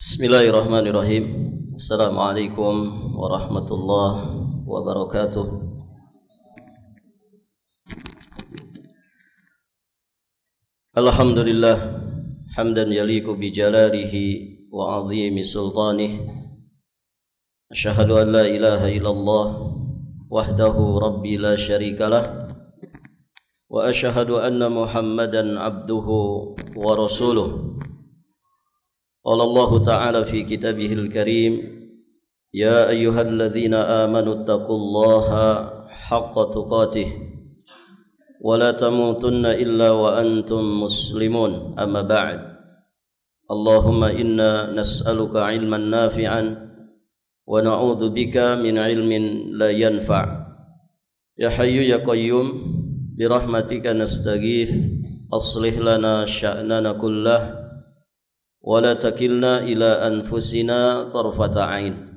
Bismillahirrahmanirrahim. Assalamualaikum warahmatullahi wabarakatuh. Alhamdulillah hamdan yaliqu bi jalalihi wa 'azimi sultanih. Asyhadu an la ilaha illallah wahdahu rabbi la syarikalah wa asyhadu anna Muhammadan abduhu wa rasuluh. قال الله تعالى في كتابه الكريم يا أيها الذين آمنوا اتقوا الله حق تقاته ولا تموتن إلا وأنتم مسلمون أما بعد اللهم إنا نسألك علما نافعا ونعوذ بك من علم لا ينفع يا حي يا قيوم برحمتك نستغيث أصلح لنا شأننا كله wala takilna ila anfusina tarfata ain.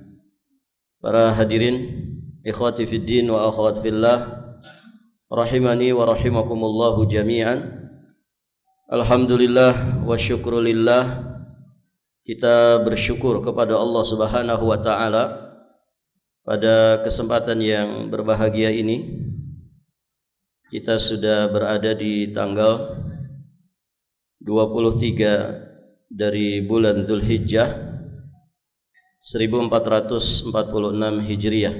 Para hadirin, ikhwati fid din wa akhwat fillah, rahimani wa rahimakumullahu jami'an. Alhamdulillah wa syukrulillah, kita bersyukur kepada Allah Subhanahu wa taala pada kesempatan yang berbahagia ini. Kita sudah berada di tanggal 23 dari bulan Dzulhijjah 1446 Hijriah.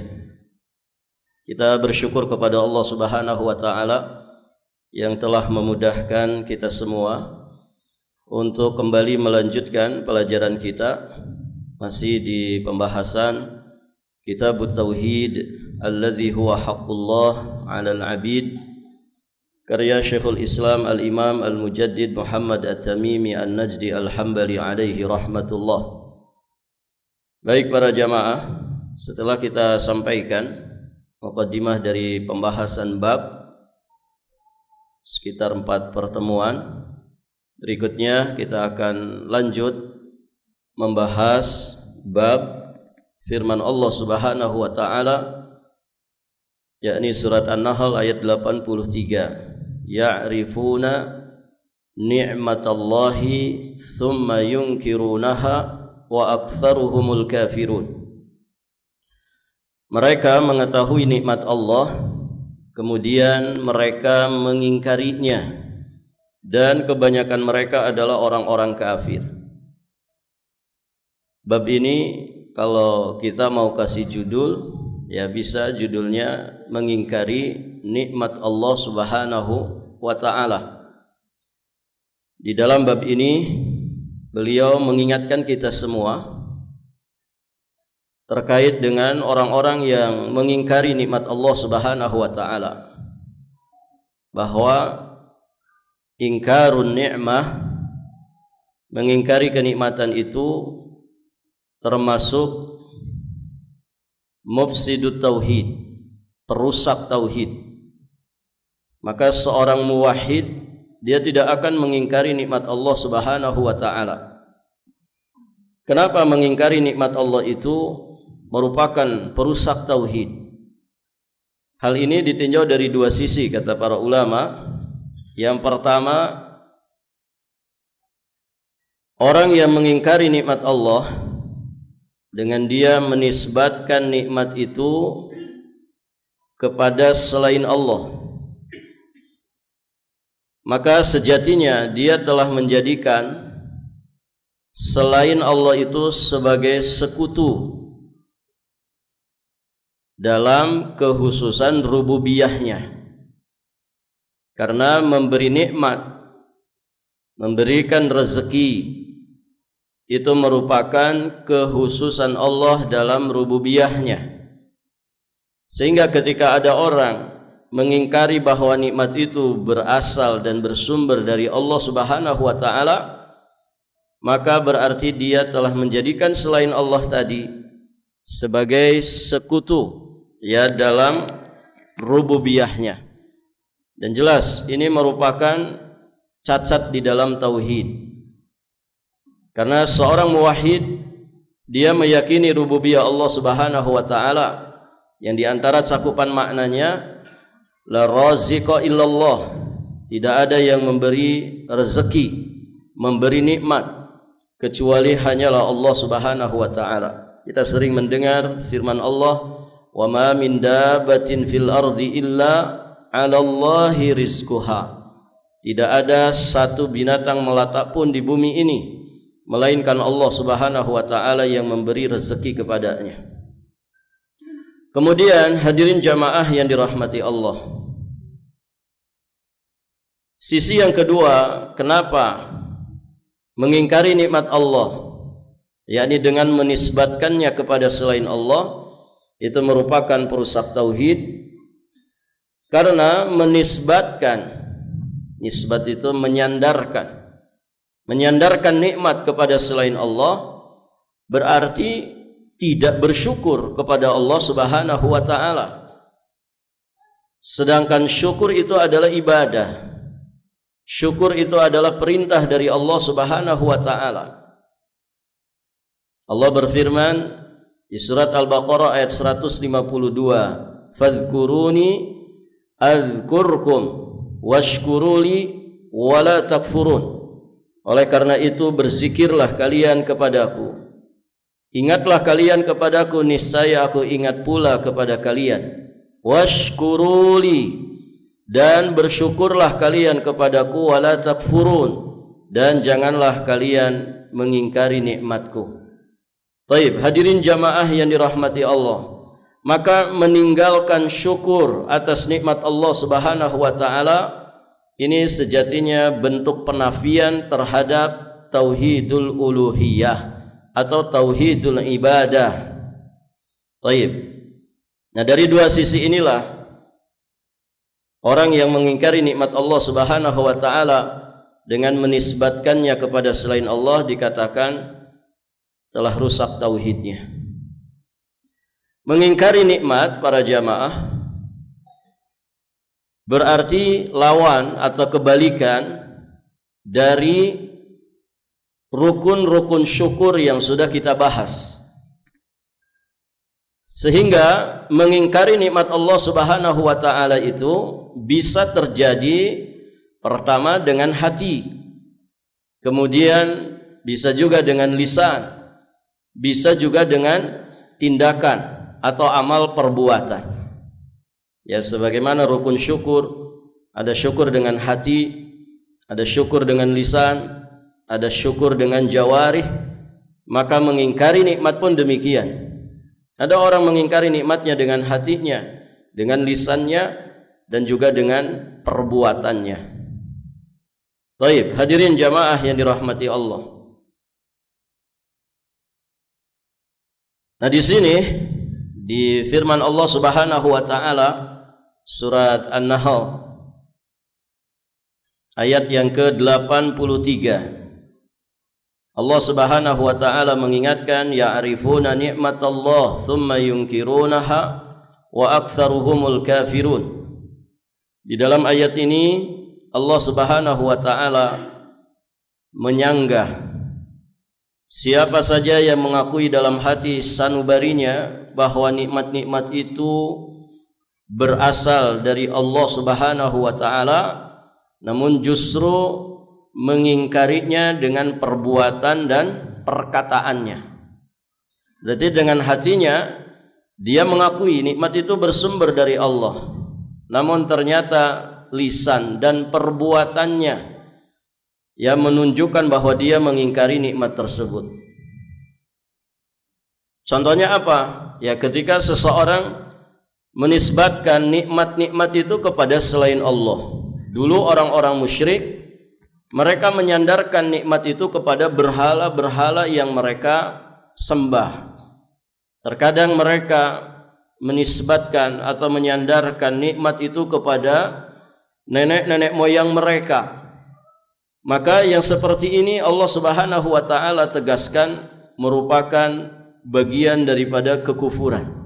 Kita bersyukur kepada Allah Subhanahu wa taala yang telah memudahkan kita semua untuk kembali melanjutkan pelajaran kita masih di pembahasan Kitabut Tauhid alladzi huwa haqqullah 'alal 'abid, karya Syekhul Islam Al-Imam Al-Mujaddid Muhammad At-Tamimi An-Najdi Al-Hambali alaihi rahmatullah. Baik para jamaah, setelah kita sampaikan muqaddimah dari pembahasan bab sekitar 4 pertemuan, berikutnya kita akan lanjut membahas bab firman Allah Subhanahu wa taala, yakni surat An-Nahl ayat 83. Ya'rifuna ni'matallahi thumma yunkirunaha wa aktsaruhumul kafirun. Mereka mengetahui nikmat Allah, kemudian mereka mengingkarinya, dan kebanyakan mereka adalah orang-orang kafir. Bab ini kalau kita mau kasih judul, ya bisa judulnya mengingkari nikmat Allah Subhanahu wa taala. Di dalam bab ini beliau mengingatkan kita semua terkait dengan orang-orang yang mengingkari nikmat Allah Subhanahu wa taala, bahwa ingkarun ni'mah, mengingkari kenikmatan itu termasuk mufsidut tauhid, perusak tauhid. Maka seorang muwahhid dia tidak akan mengingkari nikmat Allah Subhanahu wa taala. Kenapa mengingkari nikmat Allah itu merupakan perusak tauhid? Hal ini ditinjau dari dua sisi kata para ulama. Yang pertama, orang yang mengingkari nikmat Allah dengan dia menisbatkan nikmat itu kepada selain Allah, maka sejatinya dia telah menjadikan selain Allah itu sebagai sekutu dalam kehususan rububiyahnya. Karena memberi nikmat, memberikan rezeki, itu merupakan kehususan Allah dalam rububiyahnya. Sehingga ketika ada orang mengingkari bahwa nikmat itu berasal dan bersumber dari Allah Subhanahu wa taala, maka berarti dia telah menjadikan selain Allah tadi sebagai sekutu ya dalam rububiyahnya. Dan jelas ini merupakan cacat di dalam tauhid. Karena seorang muwahhid dia meyakini rububiyah Allah Subhanahu wa taala, yang diantara cakupan maknanya la raziqa illallah, tidak ada yang memberi rezeki, memberi nikmat kecuali hanyalah Allah Subhanahu wa taala. Kita sering mendengar firman Allah, "Wa ma min dabbatin fil ardi illa 'ala Allahi rizquha." Tidak ada satu binatang melata pun di bumi ini melainkan Allah Subhanahu wa taala yang memberi rezeki kepadanya. Kemudian hadirin jamaah yang dirahmati Allah, sisi yang kedua, kenapa mengingkari nikmat Allah, yakni dengan menisbatkannya kepada selain Allah, itu merupakan perusak tauhid. Karena menisbatkan, nisbat itu menyandarkan nikmat kepada selain Allah, berarti tidak bersyukur kepada Allah Subhanahu wa taala. Sedangkan syukur itu adalah ibadah. Syukur itu adalah perintah dari Allah Subhanahu wa taala. Allah berfirman di surat Al-Baqarah ayat 152, "Fadhkuruni adzkurkum washkuruli wala takfurun." Oleh karena itu berzikirlah kalian kepadaku, ingatlah kalian kepadaku, niscaya aku ingat pula kepada kalian. Washkuruli, dan bersyukurlah kalian kepadaku, wala takfurun, dan janganlah kalian mengingkari nikmatku. Baik, hadirin jamaah yang dirahmati Allah, maka meninggalkan syukur atas nikmat Allah Subhanahu wa taala ini sejatinya bentuk penafian terhadap tauhidul uluhiyah atau tauhidul ibadah. Baik. Nah, dari dua sisi inilah orang yang mengingkari nikmat Allah Subhanahu wa taala dengan menisbatkannya kepada selain Allah dikatakan telah rusak tauhidnya. Mengingkari nikmat para jamaah berarti lawan atau kebalikan dari rukun-rukun syukur yang sudah kita bahas. Sehingga mengingkari nikmat Allah Subhanahu wa taala itu bisa terjadi pertama dengan hati, kemudian bisa juga dengan lisan, bisa juga dengan tindakan atau amal perbuatan. Ya, sebagaimana rukun syukur, ada syukur dengan hati, ada syukur dengan lisan, ada syukur dengan jawarih, maka mengingkari nikmat pun demikian. Ada orang mengingkari nikmatnya dengan hatinya, dengan lisannya, dan juga dengan perbuatannya. Baik, hadirin jamaah yang dirahmati Allah. Nah, di sini di firman Allah Subhanahu wa taala surat An-Nahl ayat yang ke-83, Allah Subhanahu wa taala mengingatkan, ya'rifuna ni'matallah thumma yunkirunaha wa aktsaruhumul kafirun. Di dalam ayat ini Allah Subhanahu wa taala menyanggah siapa saja yang mengakui dalam hati sanubarinya bahwa nikmat-nikmat itu berasal dari Allah Subhanahu wa taala, namun justru mengingkarinya dengan perbuatan dan perkataannya. Berarti dengan hatinya dia mengakui nikmat itu bersumber dari Allah, namun ternyata lisan dan perbuatannya yang menunjukkan bahwa dia mengingkari nikmat tersebut. Contohnya apa? Ya, ketika seseorang menisbatkan nikmat-nikmat itu kepada selain Allah. Dulu orang-orang musyrik mereka menyandarkan nikmat itu kepada berhala-berhala yang mereka sembah. Terkadang mereka menisbatkan atau menyandarkan nikmat itu kepada nenek-nenek moyang mereka. Maka yang seperti ini Allah Subhanahu wa taala tegaskan merupakan bagian daripada kekufuran.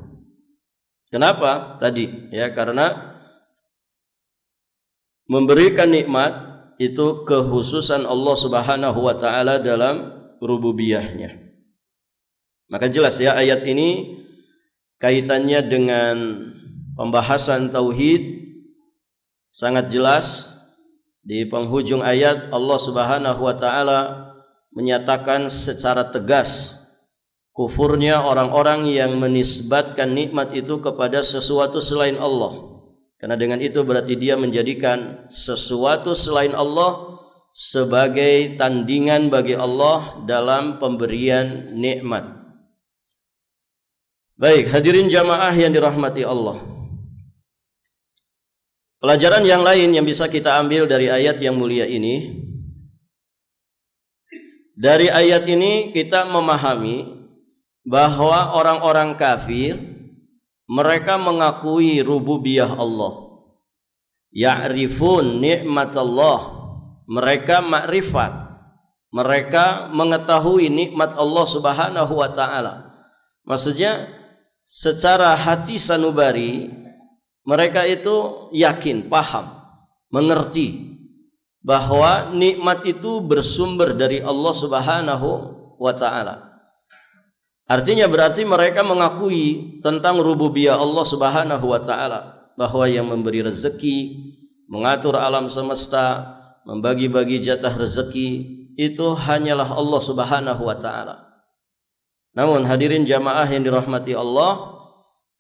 Kenapa? Tadi ya, karena memberikan nikmat itu kekhususan Allah Subhanahu wa taala dalam rububiyahnya. Maka jelas ya, ayat ini kaitannya dengan pembahasan tauhid sangat jelas. Di penghujung ayat Allah Subhanahu wa taala menyatakan secara tegas kufurnya orang-orang yang menisbatkan nikmat itu kepada sesuatu selain Allah. Karena dengan itu berarti dia menjadikan sesuatu selain Allah sebagai tandingan bagi Allah dalam pemberian nikmat. Baik, hadirin jamaah yang dirahmati Allah. Pelajaran yang lain yang bisa kita ambil dari ayat yang mulia ini, dari ayat ini kita memahami bahwa orang-orang kafir mereka mengakui rububiyah Allah. Ya'rifun nikmatallah. Mereka makrifat. Mereka mengetahui nikmat Allah Subhanahu wa taala. Maksudnya secara hati sanubari mereka itu yakin, paham, mengerti bahwa nikmat itu bersumber dari Allah Subhanahu wa taala. Artinya berarti mereka mengakui tentang rububiyah Allah Subhanahu wa taala, bahwa yang memberi rezeki, mengatur alam semesta, membagi-bagi jatah rezeki itu hanyalah Allah Subhanahu wa taala. Namun hadirin jamaah yang dirahmati Allah,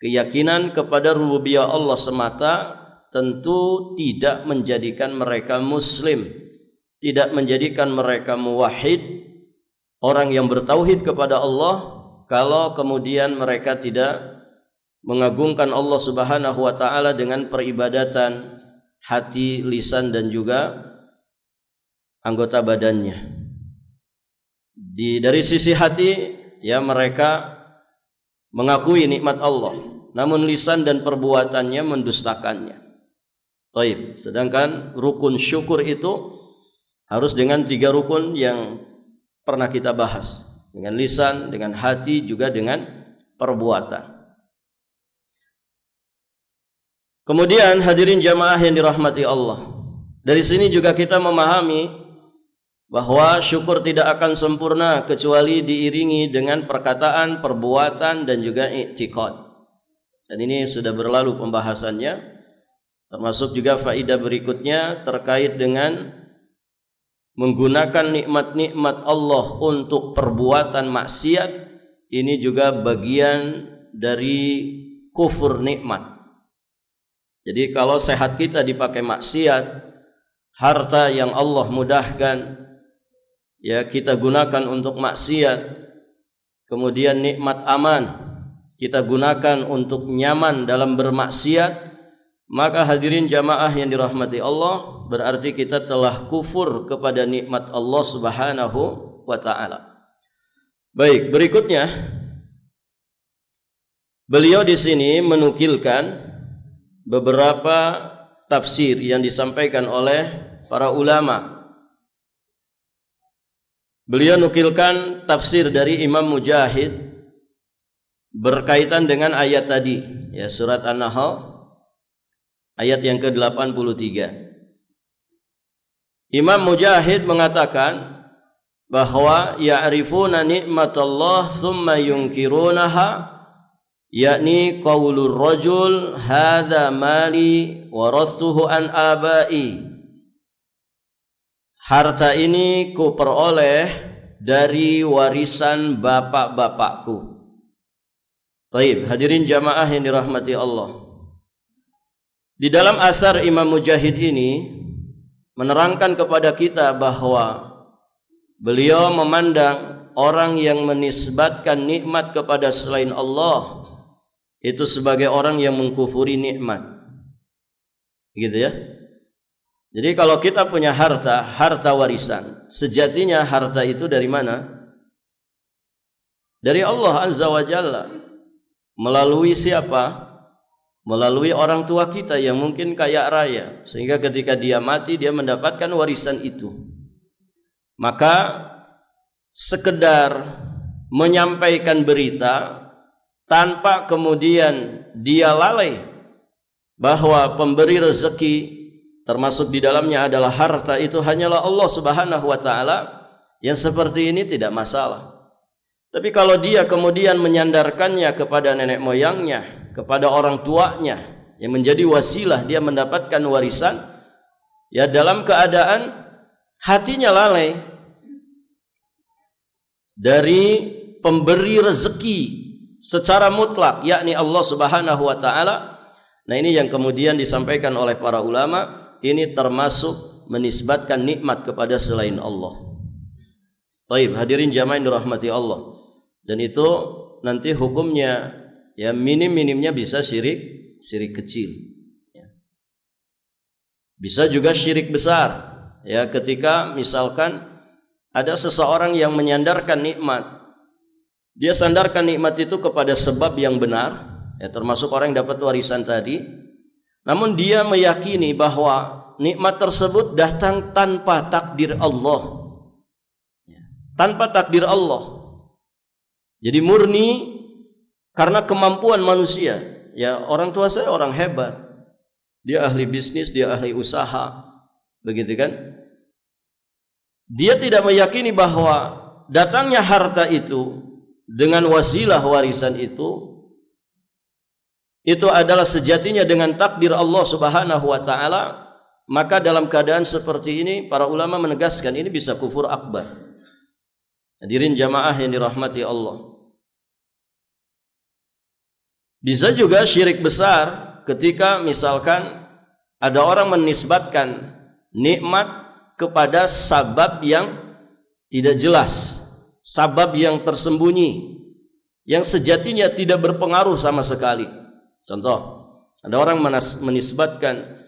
keyakinan kepada rububiyah Allah semata tentu tidak menjadikan mereka muslim, tidak menjadikan mereka muwahhid, orang yang bertauhid kepada Allah, kalau kemudian mereka tidak mengagungkan Allah Subhanahu wa taala dengan peribadatan hati, lisan dan juga anggota badannya. Dari sisi hati ya mereka mengakui nikmat Allah, namun lisan dan perbuatannya mendustakannya. Taib. Sedangkan rukun syukur itu harus dengan 3 rukun yang pernah kita bahas. Dengan lisan, dengan hati, juga dengan perbuatan. Kemudian hadirin jamaah yang dirahmati Allah, dari sini juga kita memahami bahwa syukur tidak akan sempurna kecuali diiringi dengan perkataan, perbuatan dan juga i'tiqad. Dan ini sudah berlalu pembahasannya, termasuk juga faedah berikutnya terkait dengan menggunakan nikmat-nikmat Allah untuk perbuatan maksiat. Ini juga bagian dari kufur nikmat. Jadi kalau sehat kita dipakai maksiat, harta yang Allah mudahkan ya kita gunakan untuk maksiat, kemudian nikmat aman kita gunakan untuk nyaman dalam bermaksiat, maka hadirin jamaah yang dirahmati Allah, berarti kita telah kufur kepada nikmat Allah Subhanahu wa taala. Baik, berikutnya beliau di sini menukilkan beberapa tafsir yang disampaikan oleh para ulama. Beliau nukilkan tafsir dari Imam Mujahid berkaitan dengan ayat tadi, ya surat An-Nahl ayat yang ke-83. Imam Mujahid mengatakan bahwa ya'rifuna nikmatallah thumma yunkirunaha, yakni qaulur rajul hadza mali warastuhu an abai. Harta ini ku peroleh dari warisan bapak-bapakku. Baik, hadirin jamaah yang dirahmati Allah. Di dalam asar Imam Mujahid ini menerangkan kepada kita bahwa beliau memandang orang yang menisbatkan nikmat kepada selain Allah itu sebagai orang yang mengkufuri nikmat. Gitu ya. Jadi kalau kita punya harta warisan, sejatinya harta itu dari mana? Dari Allah Azza wa Jalla. Melalui siapa? Melalui orang tua kita yang mungkin kaya raya, sehingga ketika dia mati dia mendapatkan warisan itu. Maka sekedar menyampaikan berita tanpa kemudian dia lalai bahwa pemberi rezeki termasuk di dalamnya adalah harta itu hanyalah Allah Subhanahu wa taala, yang seperti ini tidak masalah. Tapi kalau dia kemudian menyandarkannya kepada nenek moyangnya, kepada orang tuanya yang menjadi wasilah dia mendapatkan warisan, ya dalam keadaan hatinya lalai, dari pemberi rezeki secara mutlak, yakni Allah Subhanahu wa taala. Nah, ini yang kemudian disampaikan oleh para ulama, ini termasuk menisbatkan nikmat kepada selain Allah. Baik, hadirin jamaah yang dirahmati Allah. Dan itu nanti hukumnya ya minim-minimnya bisa syirik kecil. Ya. Bisa juga syirik besar. Ya, ketika misalkan ada seseorang yang menyandarkan nikmat, dia sandarkan nikmat itu kepada sebab yang benar, ya, termasuk orang yang dapat warisan tadi. Namun dia meyakini bahwa nikmat tersebut datang tanpa takdir Allah. Tanpa takdir Allah. Jadi murni karena kemampuan manusia. Ya, orang tua saya orang hebat. Dia ahli bisnis, dia ahli usaha. Begitu kan? Dia tidak meyakini bahwa datangnya harta itu dengan wasilah warisan itu adalah sejatinya dengan takdir Allah Subhanahu wa taala. Maka dalam keadaan seperti ini para ulama menegaskan ini bisa kufur akbar. Hadirin jamaah yang dirahmati Allah. Bisa juga syirik besar ketika misalkan ada orang menisbatkan nikmat kepada sabab yang tidak jelas, sabab yang tersembunyi, yang sejatinya tidak berpengaruh sama sekali. Contoh, ada orang menisbatkan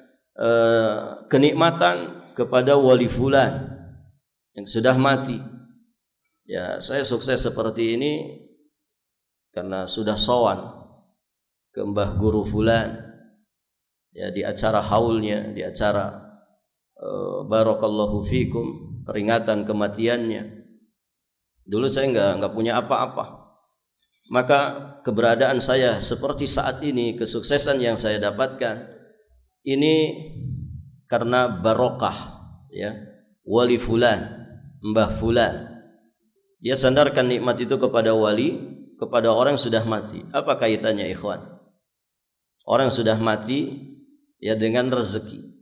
kenikmatan kepada wali fulan yang sudah mati. Ya, saya sukses seperti ini karena sudah sowan ke Mbah Guru fulan, ya, di acara haulnya, di acara barakallahu fikum, peringatan kematiannya. Dulu saya enggak punya apa-apa. Maka keberadaan saya seperti saat ini, kesuksesan yang saya dapatkan ini karena barokah, ya, wali fulan, Mbah fulan. Dia sandarkan nikmat itu kepada wali, kepada orang yang sudah mati. Apa kaitannya, ikhwan? Orang yang sudah mati ya dengan rezeki.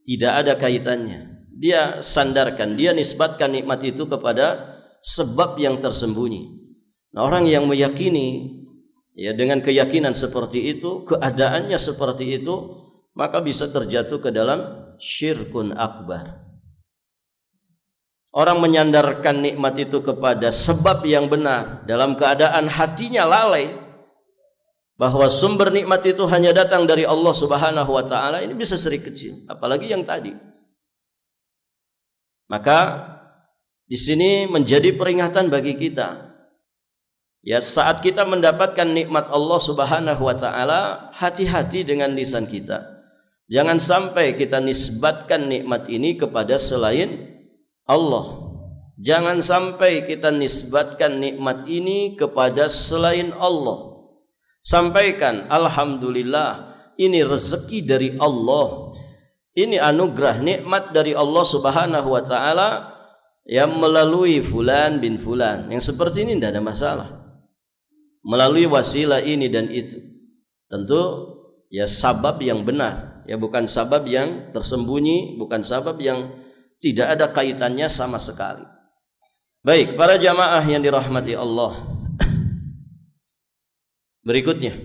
Tidak ada kaitannya. Dia sandarkan, dia nisbatkan nikmat itu kepada sebab yang tersembunyi. Nah, orang yang meyakini ya dengan keyakinan seperti itu, keadaannya seperti itu, maka bisa terjatuh ke dalam syirkun akbar. Orang menyandarkan nikmat itu kepada sebab yang benar dalam keadaan hatinya lalai bahwa sumber nikmat itu hanya datang dari Allah Subhanahu wa taala, ini bisa syirik kecil, apalagi yang tadi. Maka di sini menjadi peringatan bagi kita. Ya, saat kita mendapatkan nikmat Allah Subhanahu wa taala, hati-hati dengan lisan kita. Jangan sampai kita nisbatkan nikmat ini kepada selain Allah. Jangan sampai kita nisbatkan nikmat ini kepada selain Allah. Sampaikan, alhamdulillah, ini rezeki dari Allah. Ini anugerah nikmat dari Allah Subhanahu wa taala yang melalui fulan bin fulan. Yang seperti ini tidak ada masalah. Melalui wasilah ini dan itu. Tentu ya sabab yang benar, ya bukan sabab yang tersembunyi, bukan sabab yang tidak ada kaitannya sama sekali. Baik, para jamaah yang dirahmati Allah. Berikutnya,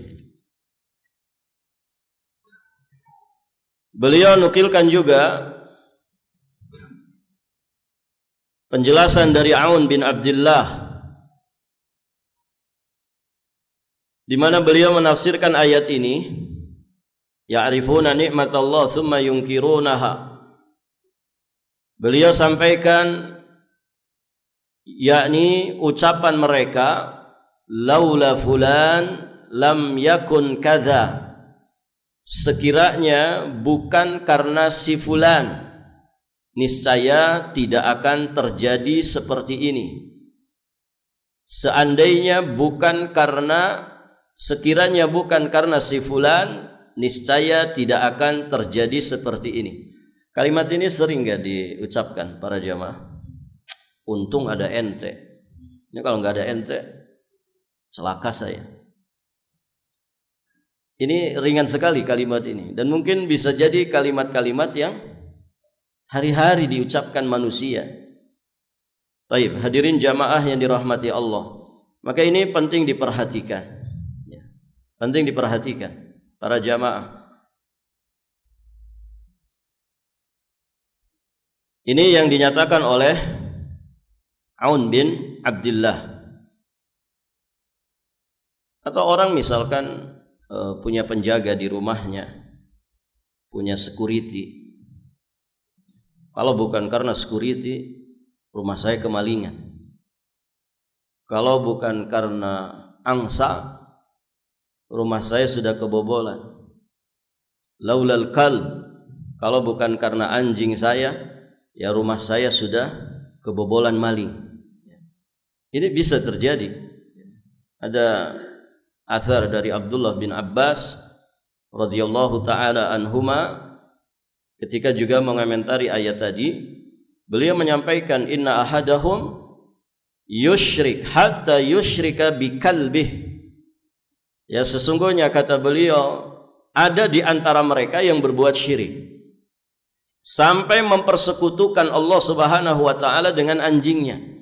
beliau nukilkan juga penjelasan dari Aun bin Abdullah, di mana beliau menafsirkan ayat ini, ya'rifuna ni'matallah thumma yunkirunaha. Beliau sampaikan yakni ucapan mereka, laula fulan lam yakun kadza, sekiranya bukan karena si fulan niscaya tidak akan terjadi seperti ini. Seandainya bukan karena, sekiranya bukan karena si fulan niscaya tidak akan terjadi seperti ini. Kalimat ini sering gak diucapkan para jamaah? Untung ada ente. Ini kalau nggak ada ente, celaka saya. Ini ringan sekali kalimat ini, dan mungkin bisa jadi kalimat-kalimat yang hari-hari diucapkan manusia. Taib, hadirin jamaah yang dirahmati Allah. Maka ini penting diperhatikan. Ya. Penting diperhatikan para jamaah. Ini yang dinyatakan oleh Aun bin Abdullah. Atau orang misalkan punya penjaga di rumahnya, punya security. Kalau bukan karena security, rumah saya kemalingan. Kalau bukan karena angsa, rumah saya sudah kebobolan. Laulal kalb, kalau bukan karena anjing saya, ya rumah saya sudah kebobolan maling. Ini bisa terjadi. Ada athar dari Abdullah bin Abbas radhiyallahu taala anhuma ketika juga mengomentari ayat tadi, beliau menyampaikan inna ahadahum yusyrik hatta yusyrika bikalbih. Ya, sesungguhnya kata beliau ada di antara mereka yang berbuat syirik sampai mempersekutukan Allah Subhanahu wa taala dengan anjingnya.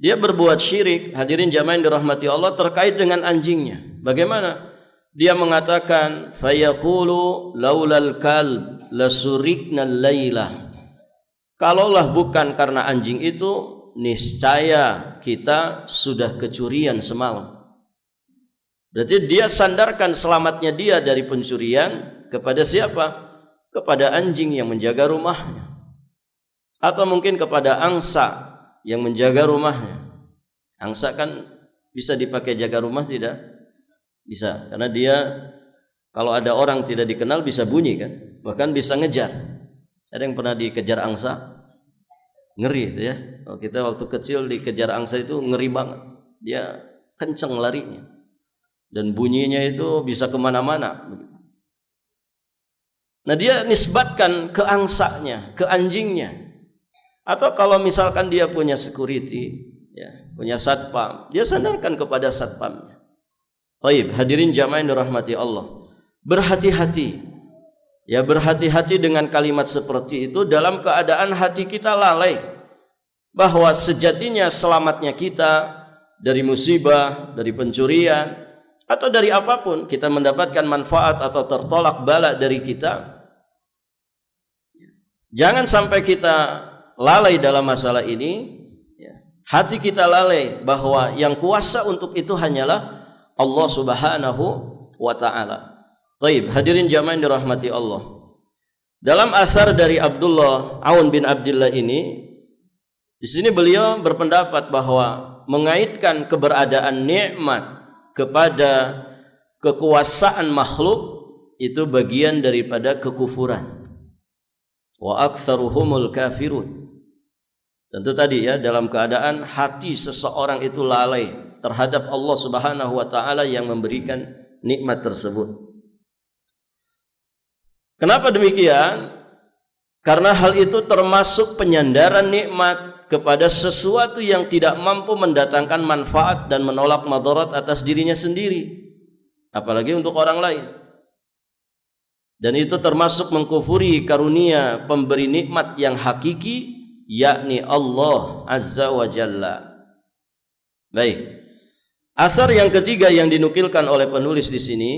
Dia berbuat syirik, hadirin jamaah yang dirahmati Allah, terkait dengan anjingnya. Bagaimana? Dia mengatakan fayaqulu laulal kalb lasurikna lailah. Kalaulah bukan karena anjing itu, niscaya kita sudah kecurian semalam. Berarti dia sandarkan selamatnya dia dari pencurian kepada siapa? Kepada anjing yang menjaga rumahnya, atau mungkin kepada angsa yang menjaga rumahnya. Angsa kan bisa dipakai jaga rumah tidak? Bisa, karena dia kalau ada orang tidak dikenal bisa bunyi kan, bahkan bisa ngejar. Ada yang pernah dikejar angsa? Ngeri itu ya. Kalau kita waktu kecil dikejar angsa itu ngeri banget. Dia kenceng larinya dan bunyinya itu bisa kemana-mana. Nah, dia nisbatkan ke angsanya, ke anjingnya. Atau kalau misalkan dia punya security, ya, punya satpam, dia sandarkan kepada satpamnya. Baik, hadirin jamaah yang dirahmati Allah, berhati-hati. Ya, berhati-hati dengan kalimat seperti itu dalam keadaan hati kita lalai bahwa sejatinya selamatnya kita dari musibah, dari pencurian, atau dari apapun kita mendapatkan manfaat atau tertolak bala dari kita. Jangan sampai kita lalai dalam masalah ini. Hati kita lalai bahwa yang kuasa untuk itu hanyalah Allah Subhanahu wa ta'ala. Baik, hadirin jamaah yang dirahmati Allah. Dalam asar dari Abdullah Aun bin Abdullah ini, di sini beliau berpendapat bahwa mengaitkan keberadaan nikmat kepada kekuasaan makhluk itu bagian daripada kekufuran. Wa aktsaruhumul kafirun. Tentu tadi ya, dalam keadaan hati seseorang itu lalai terhadap Allah Subhanahu wa taala yang memberikan nikmat tersebut. Kenapa demikian? Karena hal itu termasuk penyandaran nikmat kepada sesuatu yang tidak mampu mendatangkan manfaat dan menolak madarat atas dirinya sendiri, apalagi untuk orang lain. Dan itu termasuk mengkufuri karunia pemberi nikmat yang hakiki, yakni Allah Azza wa Jalla. Baik. Asar yang ketiga yang dinukilkan oleh penulis di sini,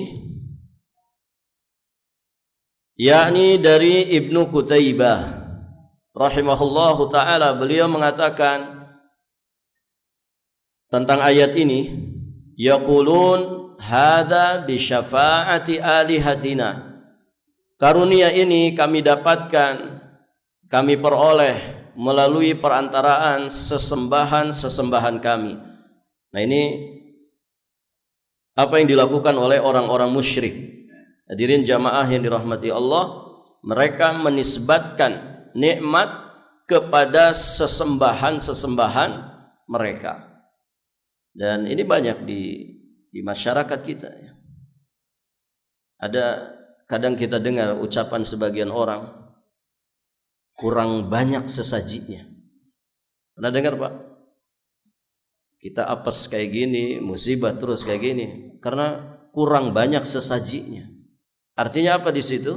yakni dari Ibnu Qutaibah rahimahullahu taala, beliau mengatakan tentang ayat ini, yaqulun hadza bi syafaati alihatina. Karunia ini kami dapatkan, kami peroleh melalui perantaraan sesembahan-sesembahan kami. Nah, ini apa yang dilakukan oleh orang-orang musyrik. Hadirin jamaah yang dirahmati Allah, mereka menisbatkan nikmat kepada sesembahan-sesembahan mereka. Dan ini banyak di masyarakat kita ya. Ada kadang kita dengar ucapan sebagian orang, kurang banyak sesajinya. Pernah dengar Pak? Kita apes kayak gini, musibah terus kayak gini karena kurang banyak sesajinya. Artinya apa di situ?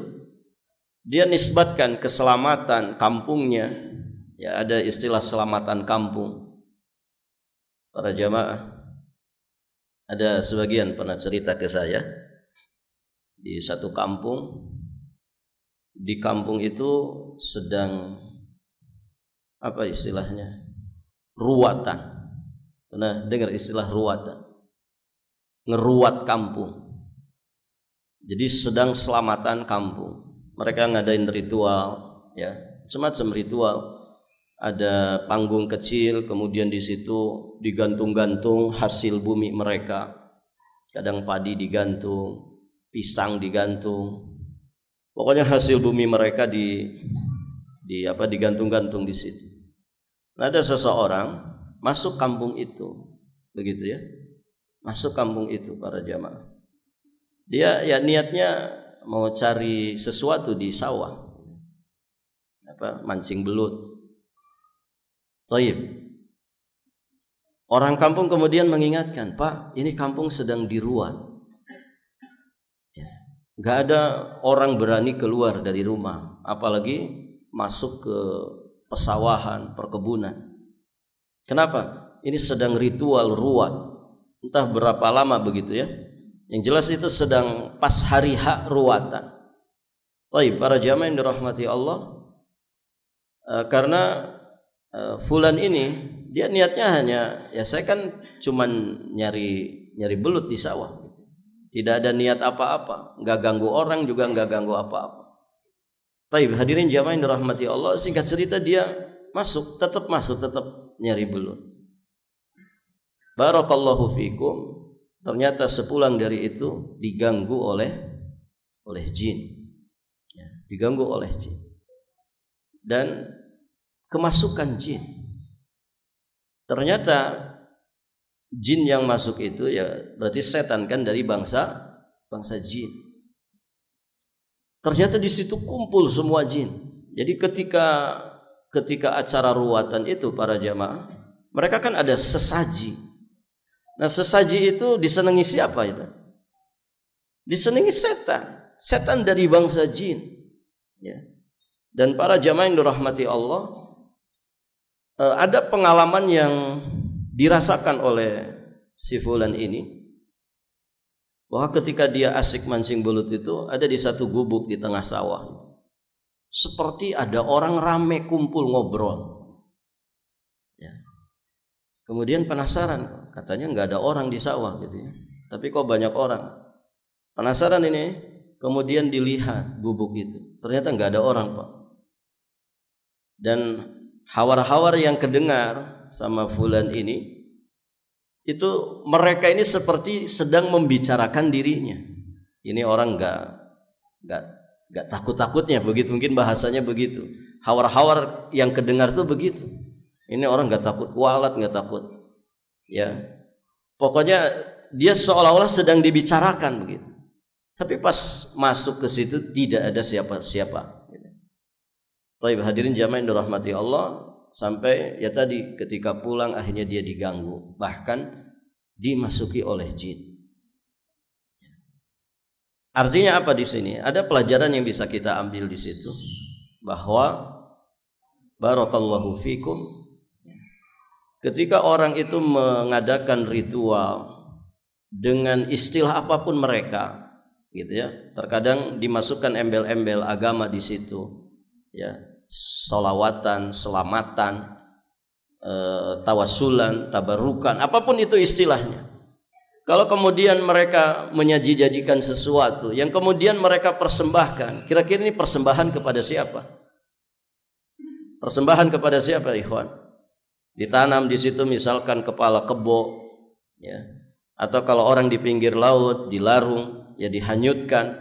Dia nisbatkan keselamatan kampungnya. Ya, ada istilah selamatan kampung. para jamaah, ada sebagian pernah cerita ke saya di satu kampung. Di kampung itu sedang apa istilahnya? Ruwatan. Pernah dengar istilah ruwatan? Ngeruat kampung. Jadi sedang selamatan kampung. Mereka ngadain ritual, ya, semacam ritual. Ada panggung kecil, kemudian di situ digantung-gantung hasil bumi mereka. Kadang padi digantung, pisang digantung. Pokoknya hasil bumi mereka digantung-gantung di situ. Nah, ada seseorang masuk kampung itu, begitu ya. Masuk kampung itu para jamaah. Dia ya niatnya mau cari sesuatu di sawah. Mancing belut. Thayyib. Orang kampung kemudian mengingatkan, "Pak, ini kampung sedang diruat. Gak ada orang berani keluar dari rumah, apalagi masuk ke pesawahan, perkebunan. Kenapa? Ini sedang ritual ruat. Entah berapa lama begitu ya. Yang jelas itu sedang pas hari hak ruatan." Thayyib, para jamaah yang dirahmati Allah, karena fulan ini dia niatnya hanya ya saya kan cuman nyari belut di sawah, tidak ada niat apa-apa, nggak ganggu orang juga nggak ganggu apa-apa. Baik, hadirin jamaah yang dirahmati Allah, singkat cerita dia tetap nyari belut. Barakallahu fikum. Ternyata sepulang dari itu diganggu oleh jin, ya, diganggu oleh jin dan kemasukan jin. Ternyata jin yang masuk itu ya berarti setan kan dari bangsa jin. Ternyata di situ kumpul semua jin. Jadi ketika acara ruatan itu para jamaah, mereka kan ada sesaji. Nah, sesaji itu disenangi siapa itu? Disenangi setan dari bangsa jin, ya. Dan para jamaah yang dirahmati Allah, ada pengalaman yang dirasakan oleh si fulan ini, bahwa ketika dia asik mancing belut itu ada di satu gubuk di tengah sawah. Seperti ada orang rame kumpul ngobrol. Ya. Kemudian penasaran, katanya nggak ada orang di sawah gitu ya. Tapi kok banyak orang. Penasaran ini, kemudian dilihat gubuk itu. Ternyata nggak ada orang, Pak. Dan hawar-hawar yang kedengar sama fulan ini, itu mereka ini seperti sedang membicarakan dirinya. Ini orang nggak takut-takutnya begitu, mungkin bahasanya begitu. Hawar-hawar yang kedengar tuh begitu. Ini orang nggak takut kualat, nggak takut, ya. Pokoknya dia seolah-olah sedang dibicarakan begitu. Tapi pas masuk ke situ tidak ada siapa-siapa. Baik, hadirin jamaah yang dirahmati Allah, sampai ya tadi ketika pulang akhirnya dia diganggu, bahkan dimasuki oleh jin. Artinya apa di sini? Ada pelajaran yang bisa kita ambil di situ, bahwa barakallahu fikum, ketika orang itu mengadakan ritual dengan istilah apapun mereka, gitu ya. Terkadang dimasukkan embel-embel agama di situ, ya, sholawatan, selamatan, tawasulan, tabarukan, apapun itu istilahnya. Kalau kemudian mereka menyaji-jajikan sesuatu yang kemudian mereka persembahkan, kira-kira ini persembahan kepada siapa? Persembahan kepada siapa, ikhwan? Ditanam di situ misalkan kepala kebo, ya, atau kalau orang di pinggir laut dilarung, ya dihanyutkan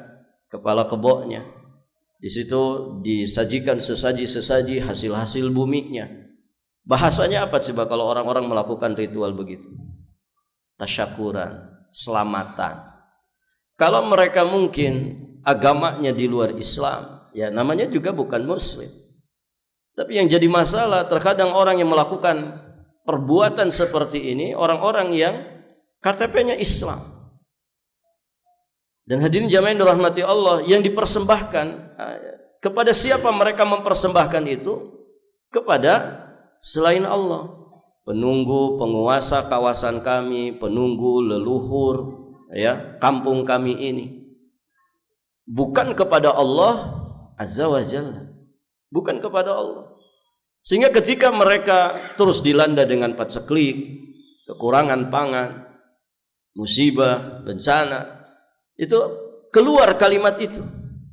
kepala kebonya. Di situ disajikan sesaji-sesaji hasil-hasil buminya. Bahasanya apa coba kalau orang-orang melakukan ritual begitu? Tasyakuran, selamatan. Kalau mereka mungkin agamanya di luar Islam, ya namanya juga bukan muslim. Tapi yang jadi masalah terkadang orang yang melakukan perbuatan seperti ini orang-orang yang KTP-nya Islam. Dan hadirin jamaah yang dirahmati Allah, yang dipersembahkan kepada siapa mereka mempersembahkan itu? Kepada selain Allah. penunggu penguasa kawasan kami, penunggu leluhur ya kampung kami ini. Bukan kepada Allah Azza wa Jalla, bukan kepada Allah. Sehingga ketika mereka terus dilanda dengan paceklik, kekurangan pangan, musibah, bencana, itu keluar kalimat itu.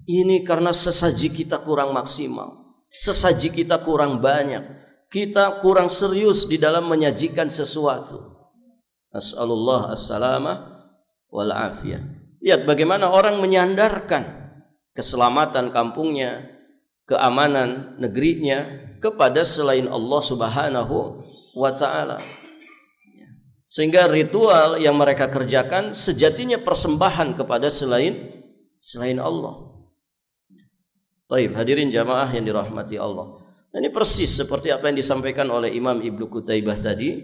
Ini karena sesaji kita kurang maksimal, sesaji kita kurang banyak, kita kurang serius di dalam menyajikan sesuatu. Nas'alullah as-salamah wal afiyah. Lihat bagaimana orang menyandarkan keselamatan kampungnya, keamanan negerinya kepada selain Allah Subhanahu wa taala. Sehingga ritual yang mereka kerjakan sejatinya persembahan kepada selain Allah. Baik, hadirin jamaah yang dirahmati Allah. Ini persis seperti apa yang disampaikan oleh Imam Ibnu Qutaibah tadi,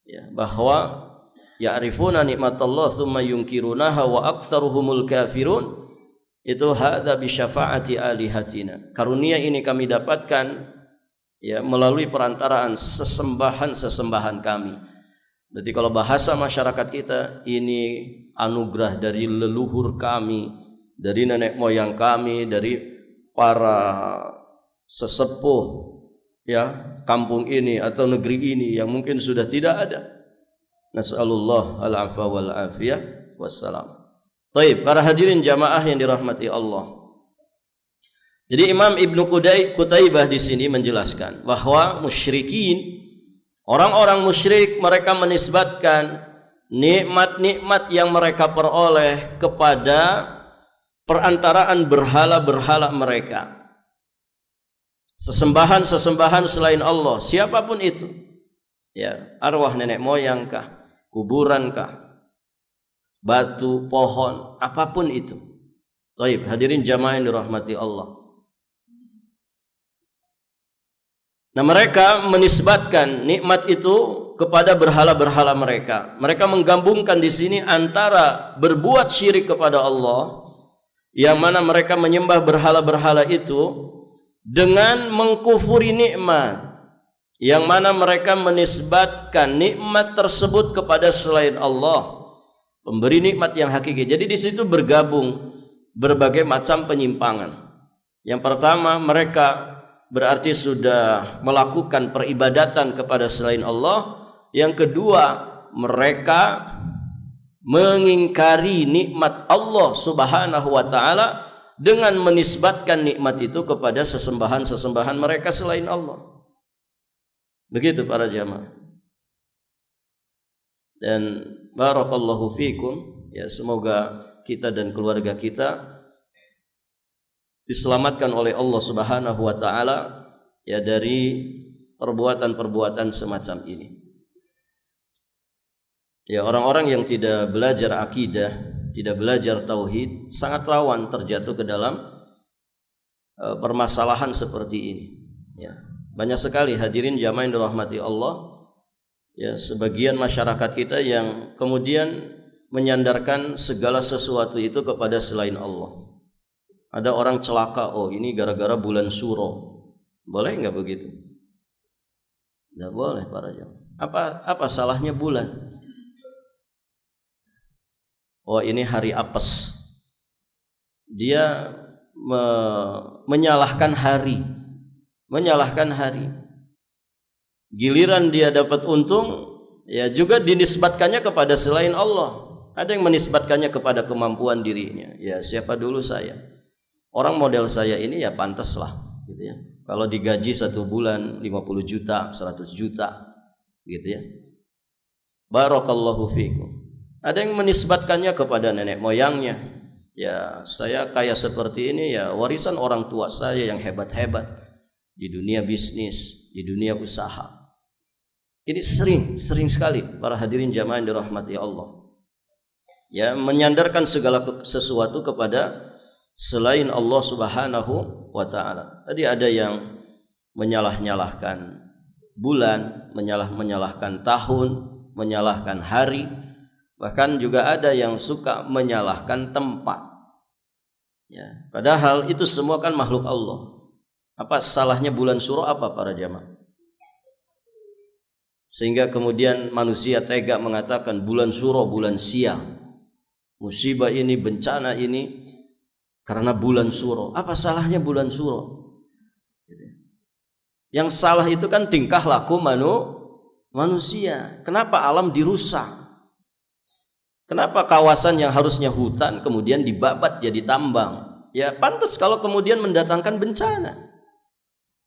ya, bahwa ya'rifuna nikmatallah tsumma yunkirunaha wa aktsaruhumul kafirun. Itu hadza bi syafaati alihatina. Karunia ini kami dapatkan ya melalui perantaraan sesembahan kami. Jadi kalau bahasa masyarakat kita, ini anugerah dari leluhur kami, dari nenek moyang kami, dari para sesepuh ya kampung ini atau negeri ini yang mungkin sudah tidak ada. Nas'alullah al-'afwa wal afiyah wassalam. Baik, para hadirin jamaah yang dirahmati Allah. Jadi Imam Ibnu Qutaibah di sini menjelaskan bahwa musyrikin, orang-orang musyrik, mereka menisbatkan nikmat-nikmat yang mereka peroleh kepada perantaraan berhala-berhala mereka. Sesembahan-sesembahan selain Allah, siapapun itu. Ya, arwah nenek moyangkah, kuburankah, batu, pohon, apapun itu. Baik, hadirin jamaah yang dirahmati Allah. Nah, mereka menisbatkan nikmat itu kepada berhala-berhala mereka. Mereka menggabungkan di sini antara berbuat syirik kepada Allah, yang mana mereka menyembah berhala-berhala itu, dengan mengkufuri nikmat, yang mana mereka menisbatkan nikmat tersebut kepada selain Allah, pemberi nikmat yang hakiki. Jadi di situ bergabung berbagai macam penyimpangan. Yang pertama, mereka berarti sudah melakukan peribadatan kepada selain Allah. Yang kedua, mereka mengingkari nikmat Allah Subhanahu wa taala dengan menisbatkan nikmat itu kepada sesembahan-sesembahan mereka selain Allah. Begitu para jamaah. Dan barakallahu fikum, ya, semoga kita dan keluarga kita diselamatkan oleh Allah Subhanahu wa taala ya dari perbuatan-perbuatan semacam ini. Ya, orang-orang yang tidak belajar akidah, tidak belajar tauhid, sangat rawan terjatuh ke dalam permasalahan seperti ini. Ya, banyak sekali hadirin jamaah yang dirahmati Allah. Ya, sebagian masyarakat kita yang kemudian menyandarkan segala sesuatu itu kepada selain Allah. Ada orang celaka, oh ini gara-gara bulan Suro. Boleh nggak begitu? Nggak boleh para jamaah. Apa salahnya bulan? Oh ini hari apes. Dia menyalahkan hari. Giliran dia dapat untung, ya juga dinisbatkannya kepada selain Allah. Ada yang menisbatkannya kepada kemampuan dirinya. Ya siapa dulu saya? Orang model saya ini ya pantas lah, gitu ya. Kalau digaji 1 bulan 50 juta, 100 juta, gitu ya. Barakallahu fikum. Ada yang menisbatkannya kepada nenek moyangnya. Ya saya kaya seperti ini ya warisan orang tua saya yang hebat-hebat di dunia bisnis, di dunia usaha. Ini sering sekali para hadirin jamaah yang dirahmati Allah. Ya, menyandarkan segala sesuatu kepada selain Allah Subhanahu wa taala. Tadi ada yang menyalah-nyalahkan bulan, menyalahkan tahun, menyalahkan hari, bahkan juga ada yang suka menyalahkan tempat. Ya, padahal itu semua kan makhluk Allah. Apa salahnya bulan Suro apa para jamaah? Sehingga kemudian manusia tega mengatakan bulan suro, bulan sia. Musibah ini, bencana ini karena bulan suro. Apa salahnya bulan suro? Yang salah itu kan tingkah laku manusia. Kenapa alam dirusak? Kenapa kawasan yang harusnya hutan kemudian dibabat jadi tambang? Ya pantas kalau kemudian mendatangkan bencana.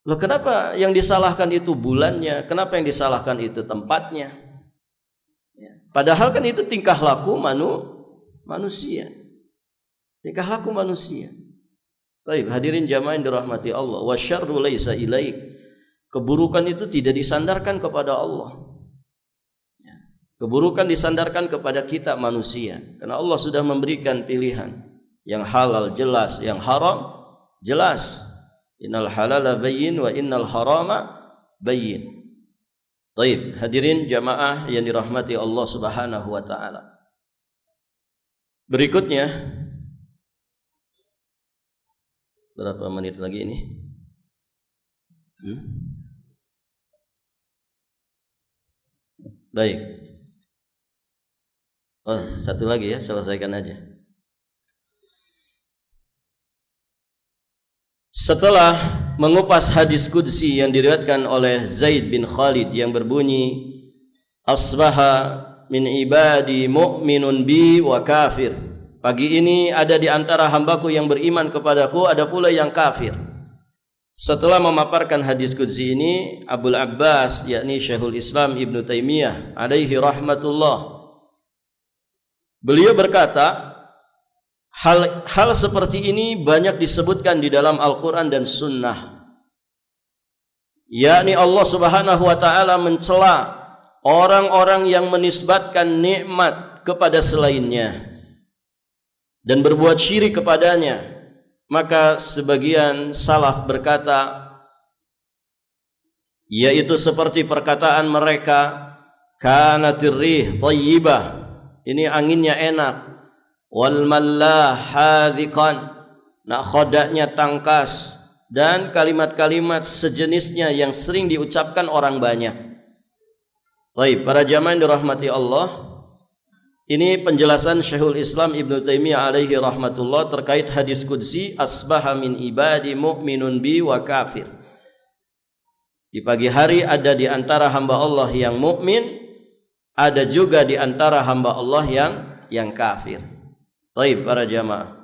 Loh, kenapa yang disalahkan itu bulannya? Kenapa yang disalahkan itu tempatnya? Ya. Padahal kan itu tingkah laku manusia. Tingkah laku manusia. Baik, hadirin jamaah yang dirahmati Allah. Wa syarru laisa ilaik. Keburukan itu tidak disandarkan kepada Allah. Ya. Keburukan disandarkan kepada kita manusia. Karena Allah sudah memberikan pilihan. Yang halal jelas, yang haram jelas. Innal halala bayyin wa innal harama bayyin. Baik, hadirin jamaah yang dirahmati Allah Subhanahu wa taala. Berikutnya, berapa menit lagi ini? Baik. Oh, satu lagi ya, selesaikan aja. Setelah mengupas hadis qudsi yang diriwayatkan oleh Zaid bin Khalid yang berbunyi, asbaha min ibadi mu'minun bi wa kafir. Pagi ini ada di antara hambaku yang beriman kepadaku, ada pula yang kafir. Setelah memaparkan hadis qudsi ini, Abul Abbas yakni Syekhul Islam Ibnu Taimiyah alaihi rahmatullah, beliau berkata, hal seperti ini banyak disebutkan di dalam Al-Quran dan Sunnah. Yakni Allah Subhanahu wa ta'ala mencela orang-orang yang menisbatkan nikmat kepada selainnya dan berbuat syirik kepadanya. Maka sebagian salaf berkata, yaitu seperti perkataan mereka, kanatir rih thayyibah, ini anginnya enak, wal mallah hadhiqan, nakhodanya tangkas, dan kalimat-kalimat sejenisnya yang sering diucapkan orang banyak. Baik, para jamaah yang dirahmati Allah, ini penjelasan Syekhul Islam Ibnu Taimiyah alaihi rahmatullah terkait hadis qudsi, asbaha min ibadi mu'minun bi wa kafir. Di pagi hari ada di antara hamba Allah yang mukmin, ada juga di antara hamba Allah yang kafir. Baik, para jamaah,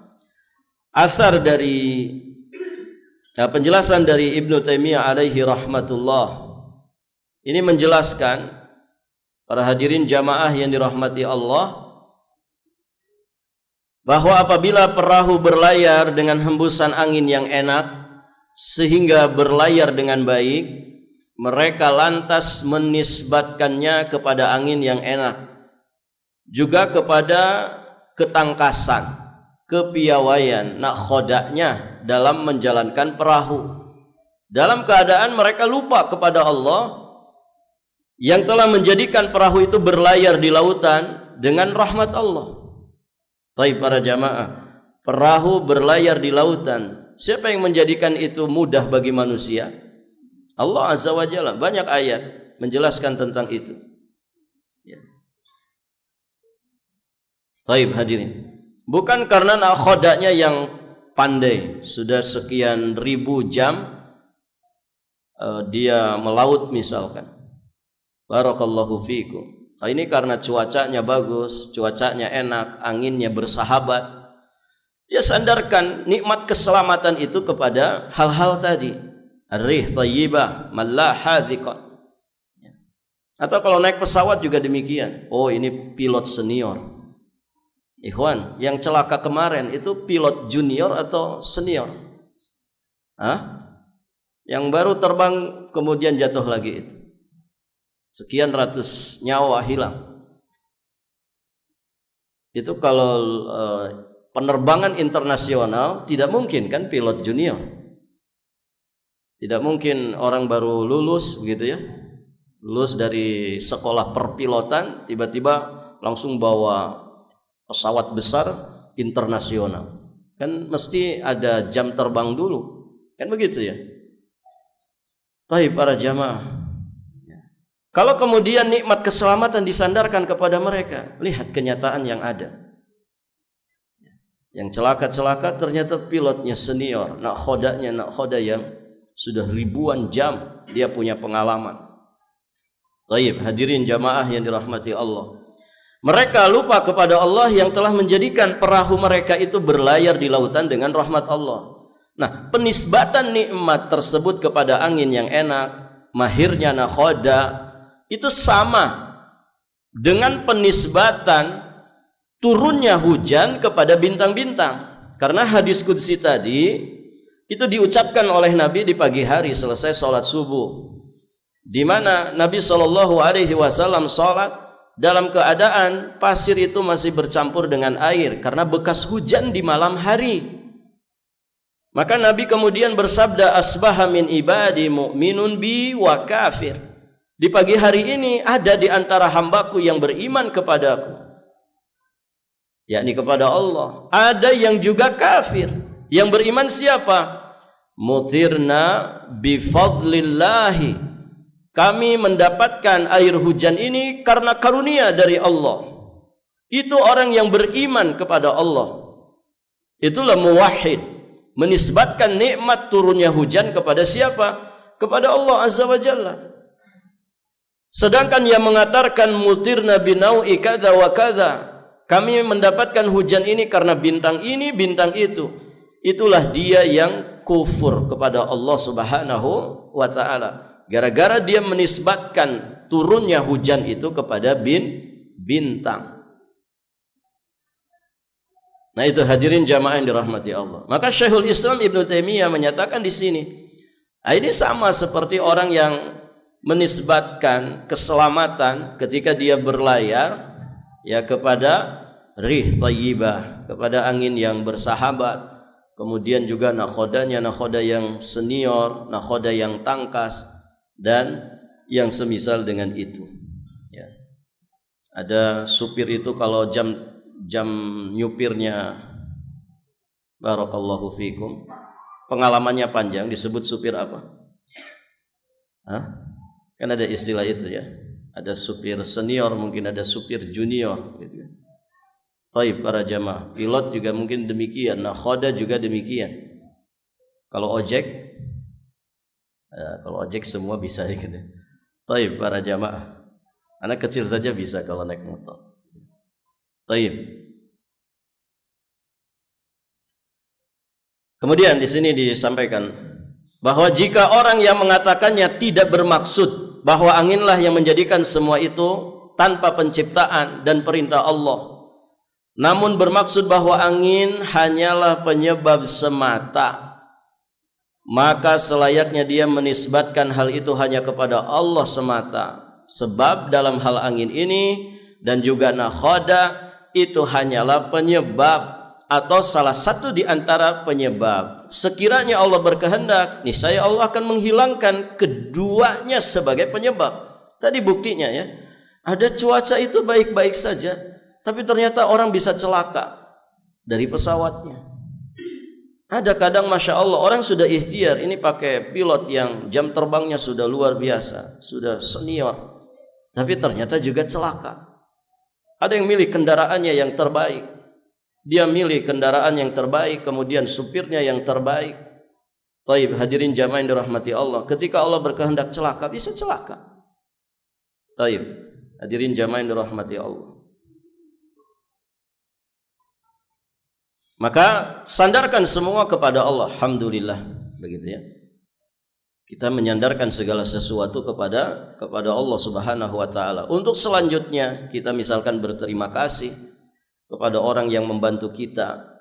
asar dari penjelasan dari Ibnu Taimiyah alaihi rahmatullah ini menjelaskan, para hadirin jamaah yang dirahmati Allah, bahwa apabila perahu berlayar dengan hembusan angin yang enak sehingga berlayar dengan baik, mereka lantas menisbatkannya kepada angin yang enak, juga kepada ketangkasan, kepiawaian, nakhodanya dalam menjalankan perahu, dalam keadaan mereka lupa kepada Allah yang telah menjadikan perahu itu berlayar di lautan dengan rahmat Allah. Baik, para jamaah, perahu berlayar di lautan, siapa yang menjadikan itu mudah bagi manusia? Allah Azza wa Jalla. Banyak ayat menjelaskan tentang itu. Ya. Baik, hadirin, bukan karena nakhodanya yang pandai, sudah sekian ribu jam dia melaut misalkan. Barakallahu fiikum. Ini karena cuacanya bagus, cuacanya enak, anginnya bersahabat. Dia sandarkan nikmat keselamatan itu kepada hal-hal tadi. Ar-rih thayyibah, mallah hadhiqan. Atau kalau naik pesawat juga demikian. Oh, ini pilot senior. Ikhwan, yang celaka kemarin itu pilot junior atau senior? Yang baru terbang kemudian jatuh lagi itu. Sekian ratus nyawa hilang. Itu kalau penerbangan internasional tidak mungkin kan pilot junior. Tidak mungkin orang baru lulus begitu ya. Lulus dari sekolah perpilotan tiba-tiba langsung bawa pesawat besar internasional. Kan mesti ada jam terbang dulu. Kan begitu ya. Baik, para jamaah, Kalau kemudian nikmat keselamatan disandarkan kepada mereka, lihat kenyataan yang ada. Yang celaka-celaka ternyata pilotnya senior, nakhoda yang sudah ribuan jam dia punya pengalaman. Baik, hadirin jamaah yang dirahmati Allah. Mereka lupa kepada Allah yang telah menjadikan perahu mereka itu berlayar di lautan dengan rahmat Allah. Nah, penisbatan nikmat tersebut kepada angin yang enak, mahirnya nakhoda, itu sama dengan penisbatan turunnya hujan kepada bintang-bintang. Karena hadis qudsi tadi itu diucapkan oleh Nabi di pagi hari selesai sholat subuh, di mana Nabi SAW sholat dalam keadaan pasir itu masih bercampur dengan air karena bekas hujan di malam hari. Maka Nabi kemudian bersabda, asbaha min ibadi mu'minun bi wa kafir. Di pagi hari ini ada di antara hambaku yang beriman kepadaku, yakni kepada Allah. Ada yang juga kafir. Yang beriman siapa? Mutirna bifadlillahi. Kami mendapatkan air hujan ini karena karunia dari Allah. Itu orang yang beriman kepada Allah. Itulah muwahhid, menisbatkan nikmat turunnya hujan kepada siapa? Kepada Allah Azza wa Jalla. Sedangkan yang mengatakan mutirna binau'i kadza wa kadza, kami mendapatkan hujan ini karena bintang ini, bintang itu, itulah dia yang kufur kepada Allah Subhanahu wa ta'ala. Gara-gara dia menisbatkan turunnya hujan itu kepada bintang. Nah, itu hadirin jamaah yang dirahmati Allah. Maka Syekhul Islam Ibnu Taimiyah menyatakan di sini, ini sama seperti orang yang menisbatkan keselamatan ketika dia berlayar ya kepada rih thayyibah, kepada angin yang bersahabat. Kemudian juga nakhoda yang senior, nakhoda yang tangkas, dan yang semisal dengan itu ya. Ada supir itu kalau jam nyupirnya, barakallahu fikum, pengalamannya panjang, disebut supir apa? Kan ada istilah itu ya. Ada supir senior, mungkin ada supir junior gitu. Baik para jamaah, pilot juga mungkin demikian, nakhoda juga demikian. Kalau ojek semua bisa gitu. Baik para jamaah, anak kecil saja bisa kalau naik motor. Baik. Kemudian di sini disampaikan bahwa jika orang yang mengatakannya tidak bermaksud bahwa anginlah yang menjadikan semua itu tanpa penciptaan dan perintah Allah, namun bermaksud bahwa angin hanyalah penyebab semata, maka selayaknya dia menisbatkan hal itu hanya kepada Allah semata. Sebab dalam hal angin ini dan juga nakhoda itu hanyalah penyebab atau salah satu di antara penyebab. Sekiranya Allah berkehendak, niscaya Allah akan menghilangkan keduanya sebagai penyebab. Tadi buktinya ya, ada cuaca itu baik-baik saja, tapi ternyata orang bisa celaka dari pesawatnya. Ada kadang Masya Allah orang sudah ikhtiar, ini pakai pilot yang jam terbangnya sudah luar biasa, sudah senior, tapi ternyata juga celaka. Ada yang milih kendaraannya yang terbaik, dia milih kendaraan yang terbaik, kemudian supirnya yang terbaik. Taib, hadirin jamaah yang dirahmati Allah, ketika Allah berkehendak celaka, bisa celaka. Taib, hadirin jamaah yang dirahmati Allah, maka sandarkan semua kepada Allah. Alhamdulillah, begitu ya. Kita menyandarkan segala sesuatu kepada Allah Subhanahu wa taala. Untuk selanjutnya kita misalkan berterima kasih kepada orang yang membantu kita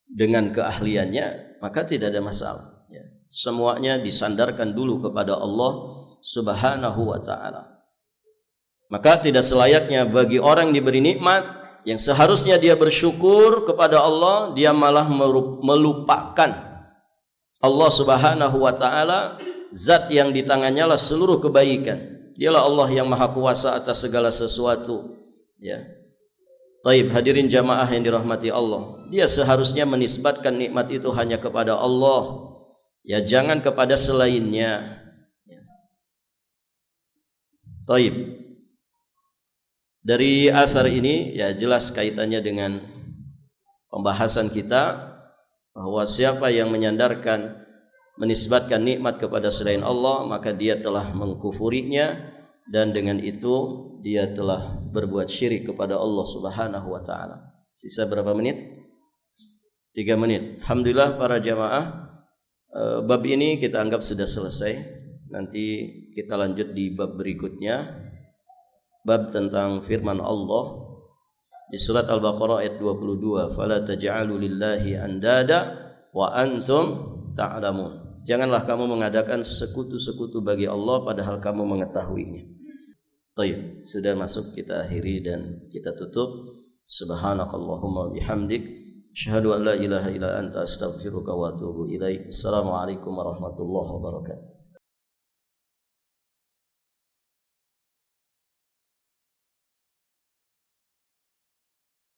dengan keahliannya, maka tidak ada masalah ya. Semuanya disandarkan dulu kepada Allah Subhanahu wa taala. Maka tidak selayaknya bagi orang diberi nikmat yang seharusnya dia bersyukur kepada Allah, dia malah melupakan Allah Subhanahu wa taala, zat yang di tangannya lah seluruh kebaikan. Dialah Allah yang maha kuasa atas segala sesuatu ya. Taib, hadirin jamaah yang dirahmati Allah, dia seharusnya menisbatkan nikmat itu hanya kepada Allah ya, jangan kepada selainnya ya. Taib. Dari asar ini ya jelas kaitannya dengan pembahasan kita bahwa siapa yang menyandarkan menisbatkan nikmat kepada selain Allah maka dia telah mengkufurinya dan dengan itu dia telah berbuat syirik kepada Allah Subhanahu wa taala. Sisa berapa menit? 3 menit. Alhamdulillah para jamaah, bab ini kita anggap sudah selesai. Nanti kita lanjut di bab berikutnya, bab tentang firman Allah di surat Al-Baqarah ayat 22, "Fala taj'alu lillahi andada wa antum ta'lamun." Janganlah kamu mengadakan sekutu-sekutu bagi Allah padahal kamu mengetahuinya. Baik, sudah masuk, kita akhiri dan kita tutup. Subhanakallahumma bihamdik, asyhadu an la ilaha illa anta astaghfiruka wa atubu ilaik. Assalamualaikum warahmatullahi wabarakatuh.